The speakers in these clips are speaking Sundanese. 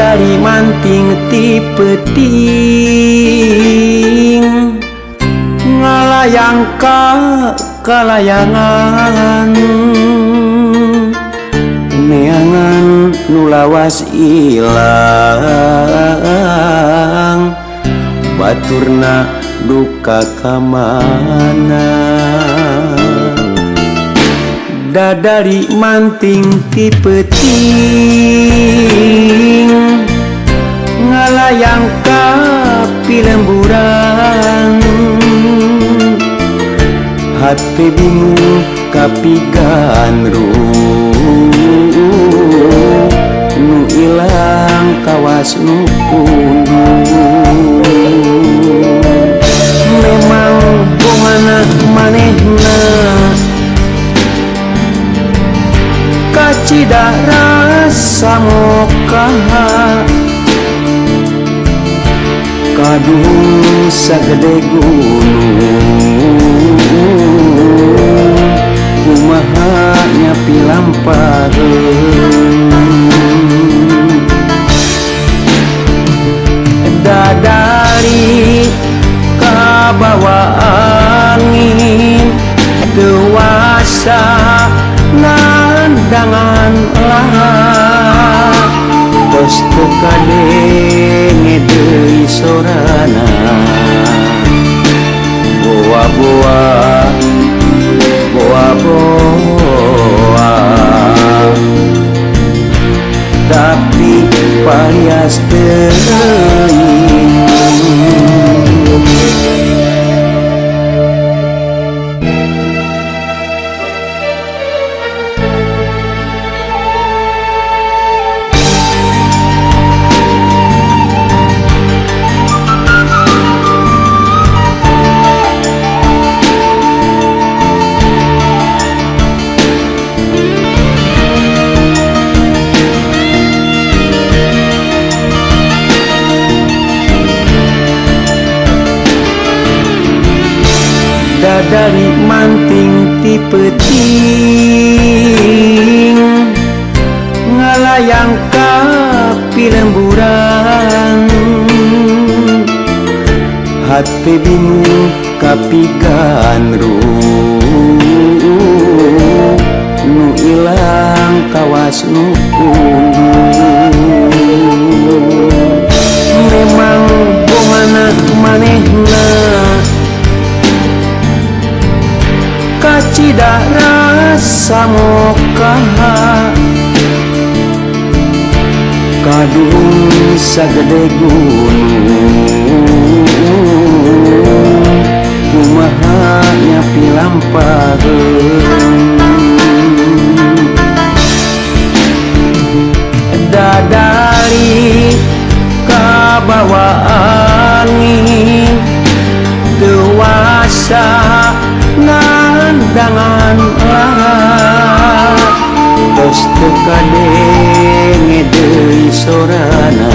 Dadari manting ti peuting ngalayang ka kalayangan neangan nu lawas ilang baturna duka kamana. Dadari manting ti peuting ngalayang ka pilemburan hati bingung kapigan nu ilang kawas nu kunung memang kumana manehna kacida rasa mokaha kadung sagede gunung kumaha nyapi lampareun dadari kabawa angin dewasa nandangan lara tos teu kadenge deui sorana boa-boa boa-boa tapi parias teuing. Dadari manting ti peuting ngalayang ka pilemburan hati bingung kapigan nu ilang kawas nu kunung memang kumana manehna kacida rasa mokaha kadung sagede gunung kumaha nyapi lampareun dadari kabawa angin dewasa nandangan lara tos teu kadenge deui sorana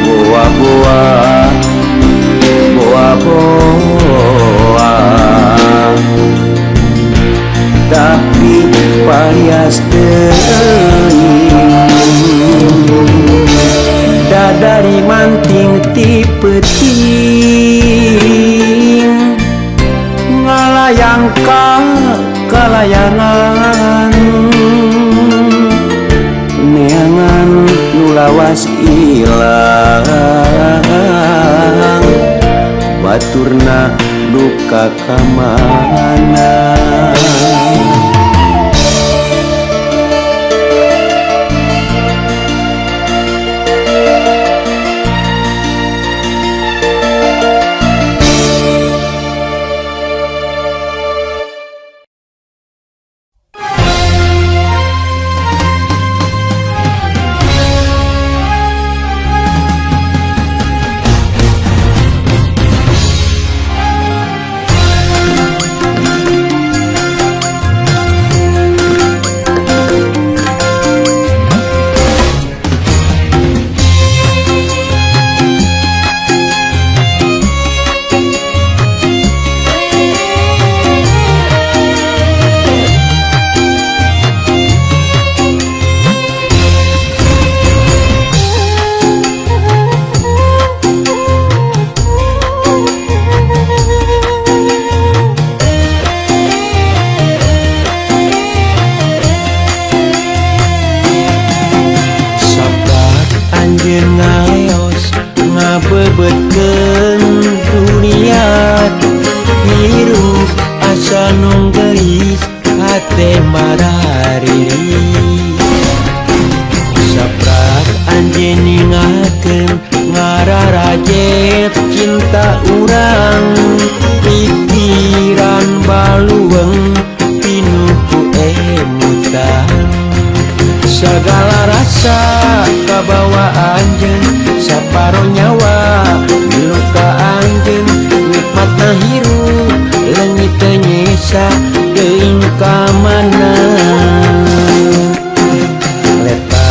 boa-boa boa-boa tapi parias teuing. Dadari manting ti peuting ngalayang ka kalayangan neangan nu lawas ilang baturna duka kamana. Danong gelis hate marariri saprak anjeun ningakeun ngararajet cinta urang pikiran balueng pinuh emutan segala rasa kabawa anjeun saparo nyawa milu ka anjeun nikmatna hirup leungit teu nyesa teuing ka mana leta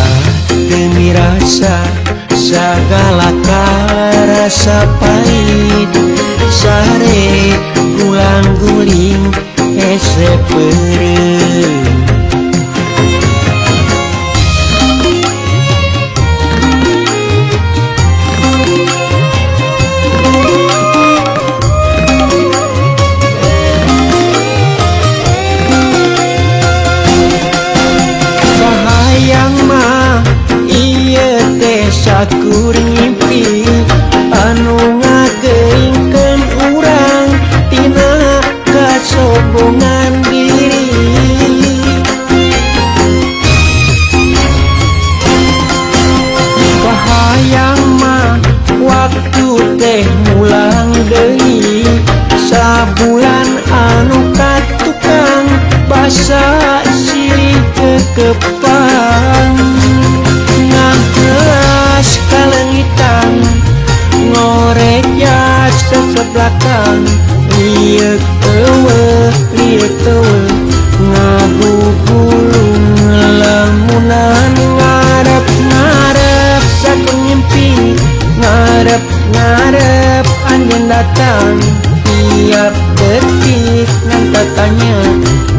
teu mirasa sagala karasa pahit sare gulang-guling hese peureum sakuring ngimpi anu ngageingkeun urang tina kasombongan diri kahayang mah waktu teh mulang deui sabulan anu katukang basa silih kekepan ngelas kalengitan ngorek jas sebelakang liek eueuh ngagugulung lamunan ngarep saking ngimpi ngarep anjeun datang tiap detik ngan tatanya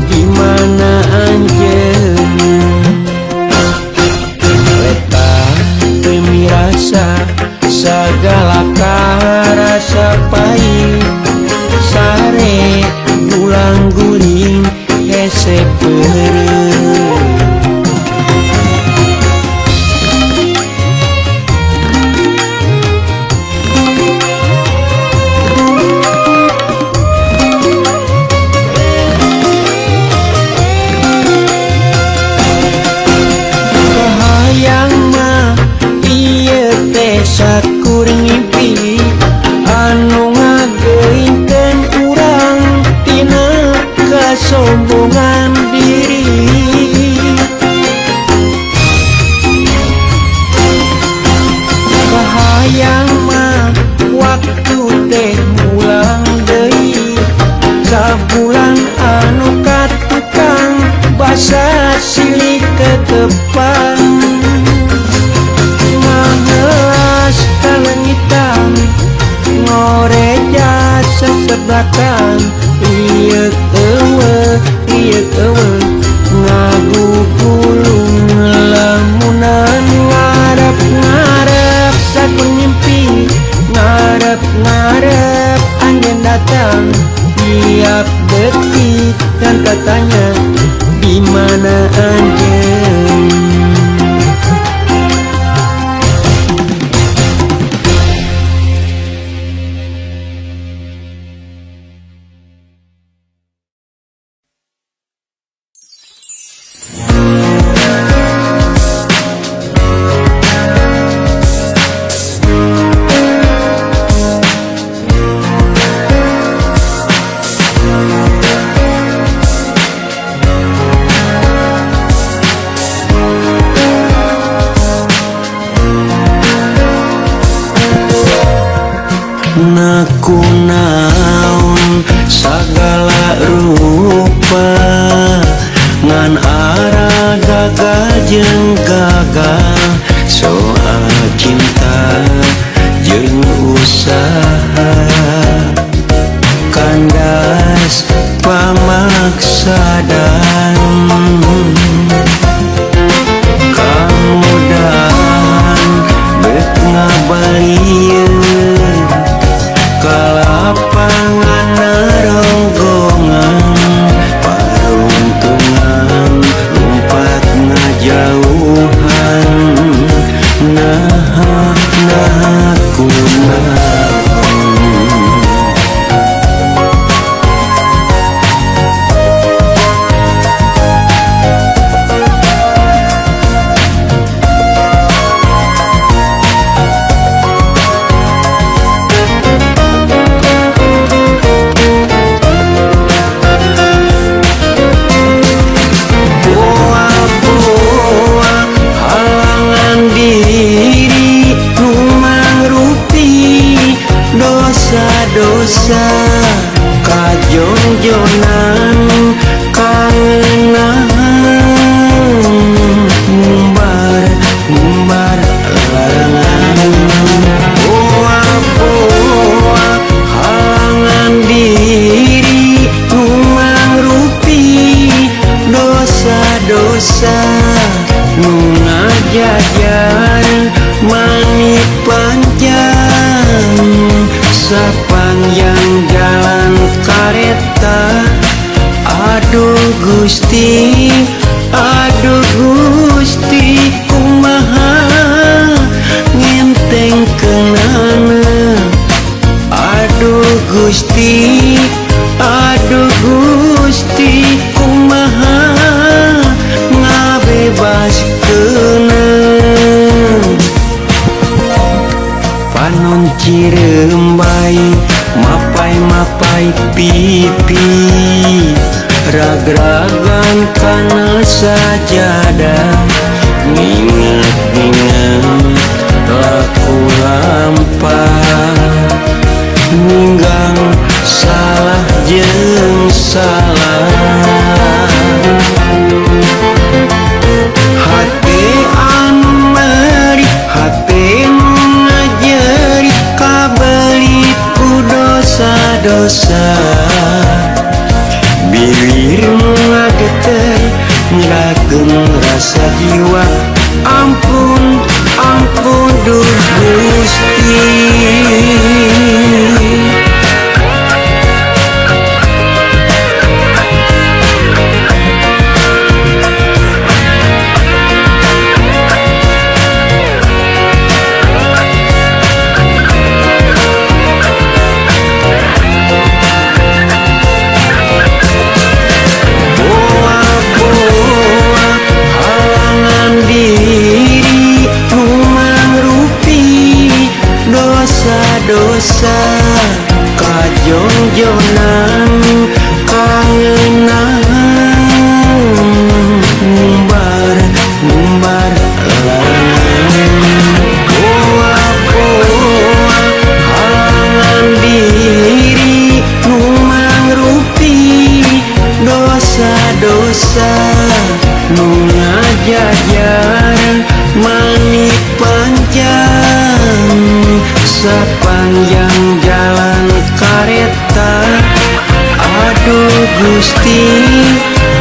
di mana anjeun rasa sagala karasa pahit sare gulang-guling hese peureum sakuring ngimpi anu ngageingkeun urang tina kasombongan diri kahayang mah waktu teh mulang deui sabulan anu katukang basa silih ketepan kalengitan ngorek jasa sebelakang liek eueuh ngagugulung lamunan ngarep saking ngimpi ngarep anjeun datang tiap detik dan katanya di mana anjeun nakunaon sagala rupa ngan arah gagal jeung gagal soal cinta jeung usaha kandas pamaksa dan kamudahan beuk ngabalieun kalapangan ronggongan paruntungan lumpat ngajauhan nah kunaon kareta. Aduh Gusti, aduh Gusti, kumaha ngenteng kenana. Aduh Gusti, aduh Gusti, kumaha ngabebaskeunna. Panon cirembai, mapai-mapai pipi, ragragan kana sajadah. Nginget-nginget laku lampah, ninggang salah jeung salah. Hate anu meuri, hate nu ngajeri, kabelit ku dosa-dosa. Bilir ngageter, ngirakeun rasa jiwa. Ampun, ampun duh Gusti. Dosa kajongjonan kangenan, ngumbar langan. Poa-poa halangan diri, nu mangrupi dosa-dosa, nu ngajajar mani panjang sepanjang jalan kareta. Aduh Gusti,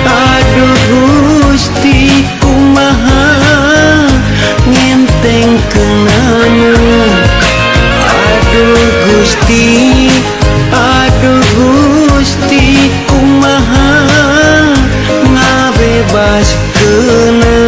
aduh Gusti, kumaha ngenteng kenana. Aduh Gusti, aduh Gusti, kumaha ngabebaskeunna.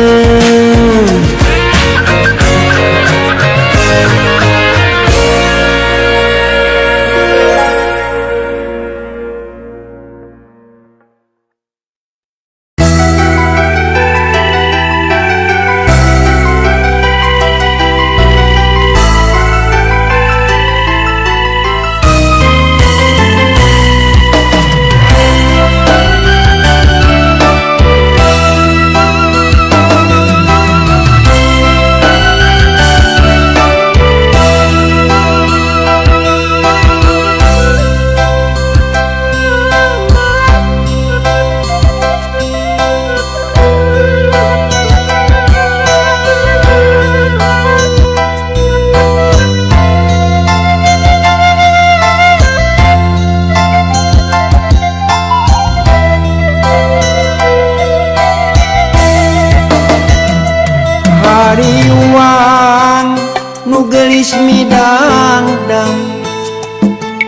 Hariwang nu geulis midangdang,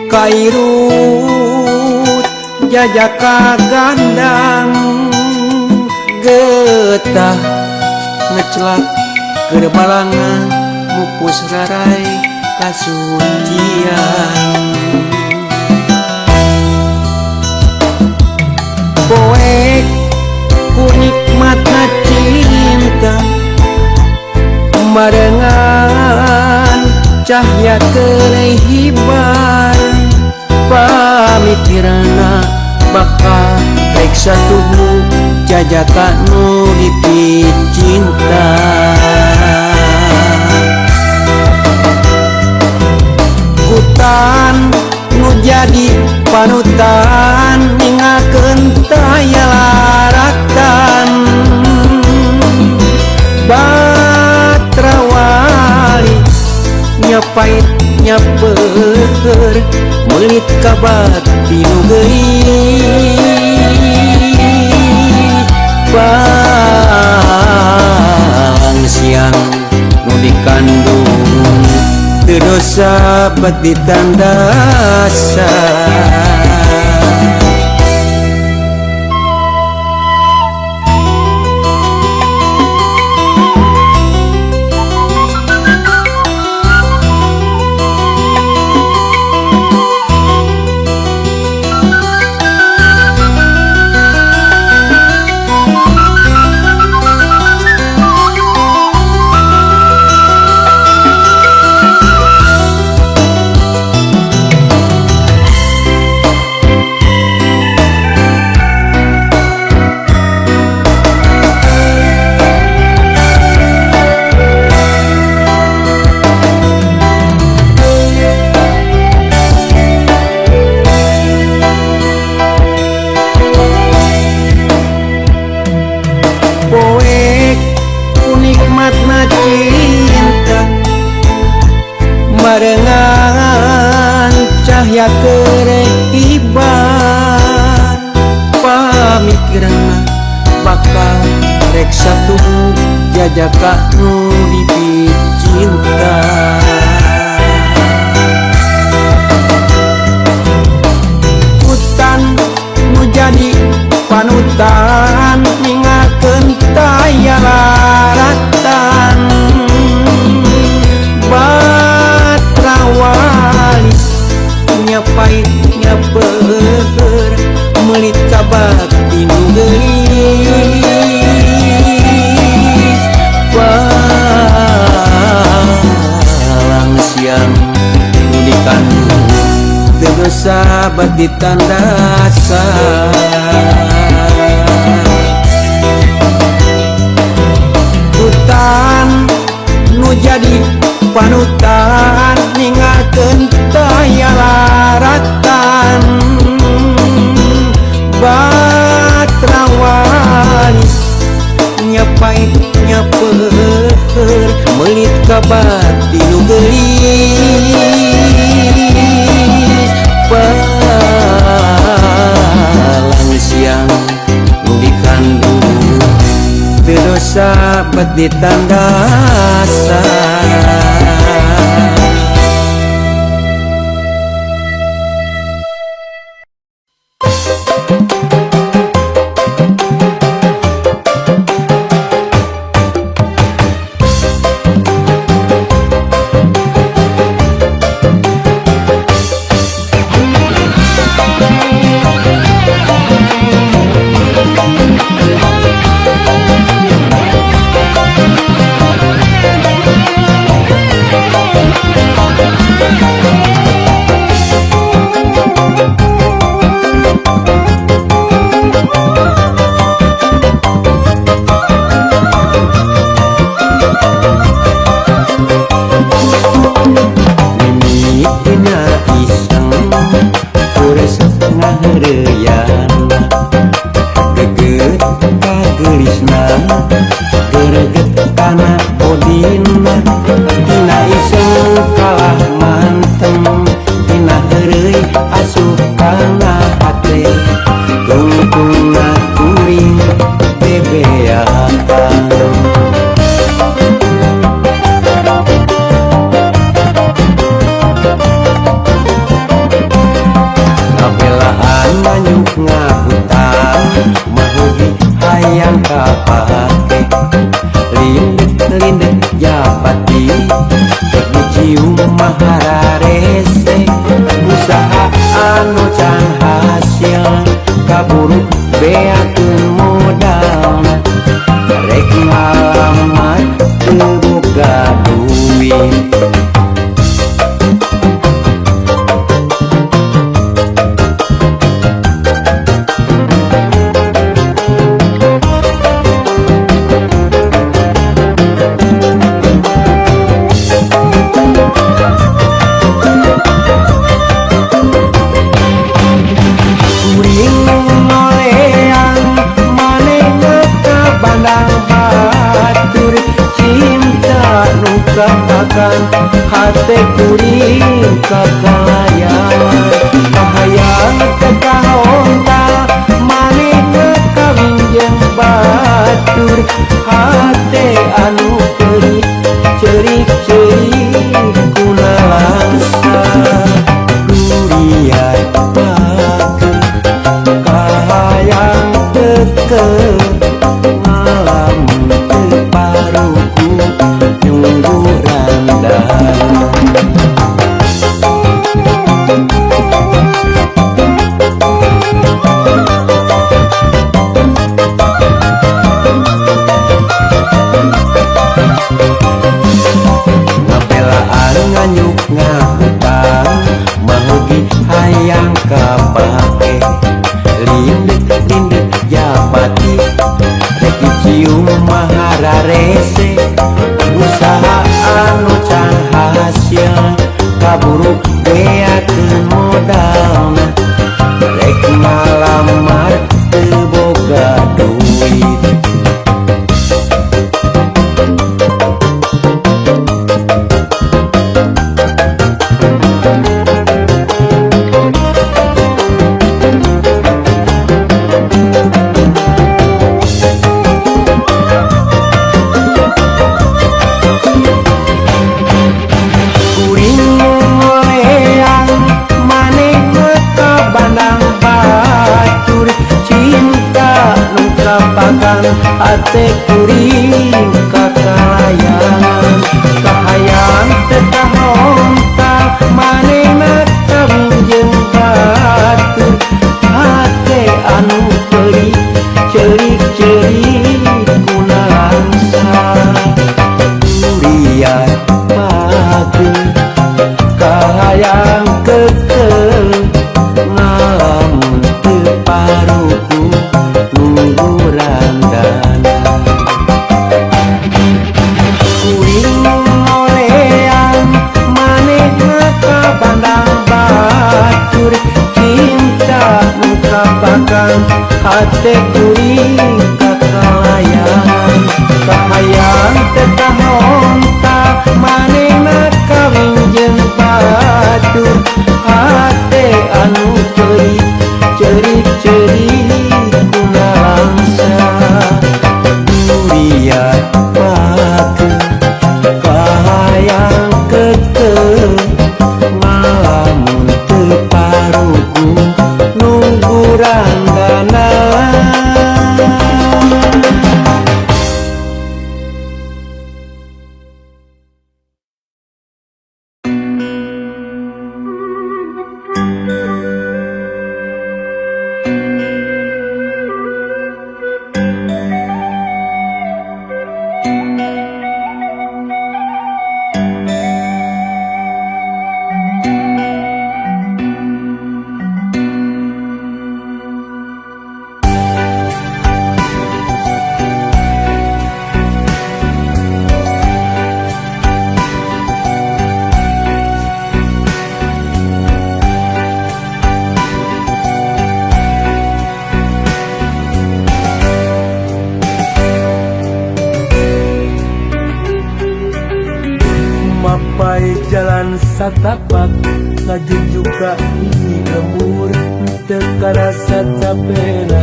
kairut jajaka gandang. Getah ngecelak keur balangan, mupus rarai kasucian. Poek ku nikmatna cinta, barengan cahya kelehiban. Pamikiranna bakal reksa tubuh jajaka nu dipit cinta. Hutan nu jadi panutan, ningakeun taya laratan. Batrawali nyapait nyaper, melit ka bati nu geulis. Balang siang nu dikandung, teu dosa bet ditandasa. gerana bakal reksa tubuh jajaka nu dipicinta. Hutan nu jadi panutan ningakeun taya laratan batrawali nyapait nyapeur melit kabakti nu geulis palang siang nu dikandung teu sahabat ditandasa. Hutan nu jadi panutan ningakeun taya laratan batrawali nyapait nyapeur melit kabati nu geulis palang siang nu dikandung teu dosa bet ditandasa. hate kuring kakayan kahayang tekahonta manehna kawin jeung batur hate anu peurit ceurik-ceurik kunalangsa durian bakeun kahayang teu ngalamun teu paruku nyungguran nungkapakan hate kuring kakalayangan kahayang tetahonta manehna kawinjeun batur hate anu peuli cerik-cerik kunalangsa durian mageun kahayang kekel ngalamun teu paruku nunggu randana kuring ngolean manehna ka bandang batur cinta nungkapakan hate kuring kakalayangan kahayang tetahonta manehna kawinjeun batur hate anu peuli cerik-cerik kunalangsa durian mageun kahayang kekel ngalamun teu paruku nunggu ranggana mapai jalan satapak ngajuju ka hiji lembur teu karasa capena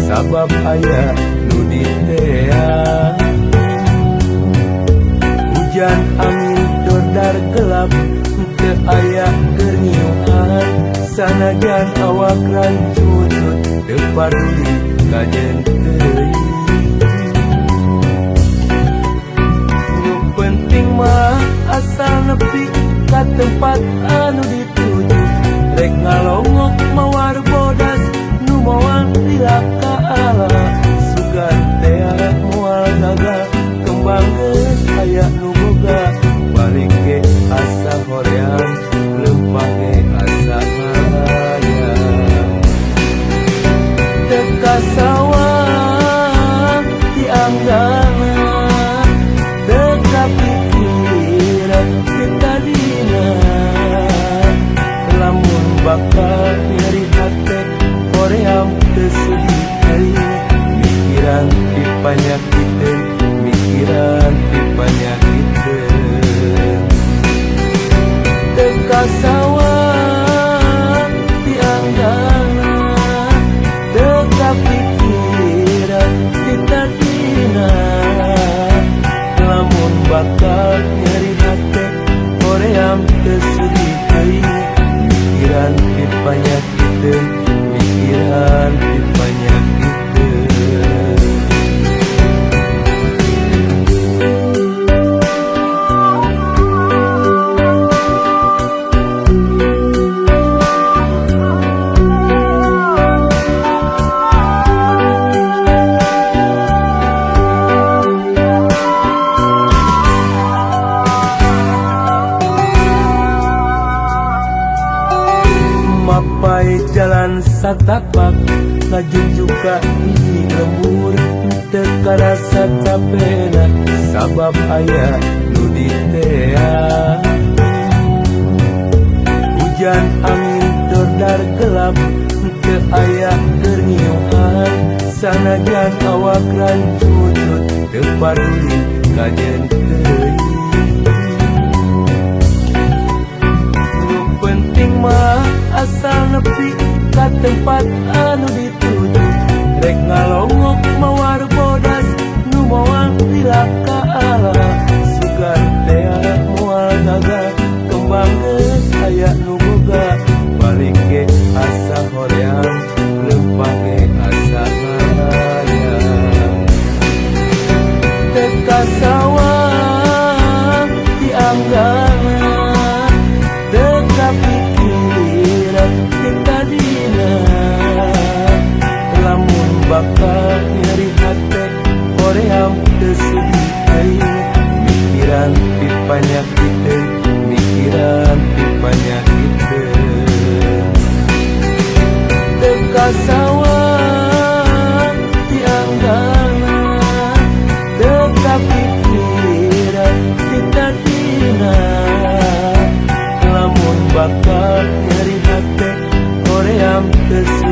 sabab aya nu diteang hujan angin dordar gelap teu aya keur ngiuhan sanajan awak rancutut teu paduli ka jeung teuing nu penting mah asal nepi ka tempat anu dituju rek ngalongok mawar bodas nu moal dilaka ala sugan tea moal gagal kembang geus aya nu boga balik ke asa hoream lempah ge asa hayang teka sawah tianggana teka pikiran kita dina lamun bakal nyeri hate hoream teu sudi deui mikiran dipanyakiteun mikiran dipanyakiteun teka sawah tianggana teka pikiran kita dina lamun bakal nyeri hate hoream teu sudi deui mikiran dipanyakiteun mikiran dipanyakiteun mapai jalan satapak ngajuju ka hiji lembur teu karasa capena sabab aya nu diteang hujan angin dordar gelap teu aya keur ngiuhan sanajan awak rancutut teu paduli ka jeung teuing nu penting mah asal nepi ka tempat anu dituju rek ngalongok mawar bodas nu moal dilaka ala sugan tea moal gagal kembang geus aya nu boga balik ge asa hoream lempah ge asa hayang nyeri hati Koream tersudi mikiran ti panyakit mikiran ti panyakit tekasawan ti anggana teka pikiran ti tatina lamun bakal nyeri hati Koream tersudi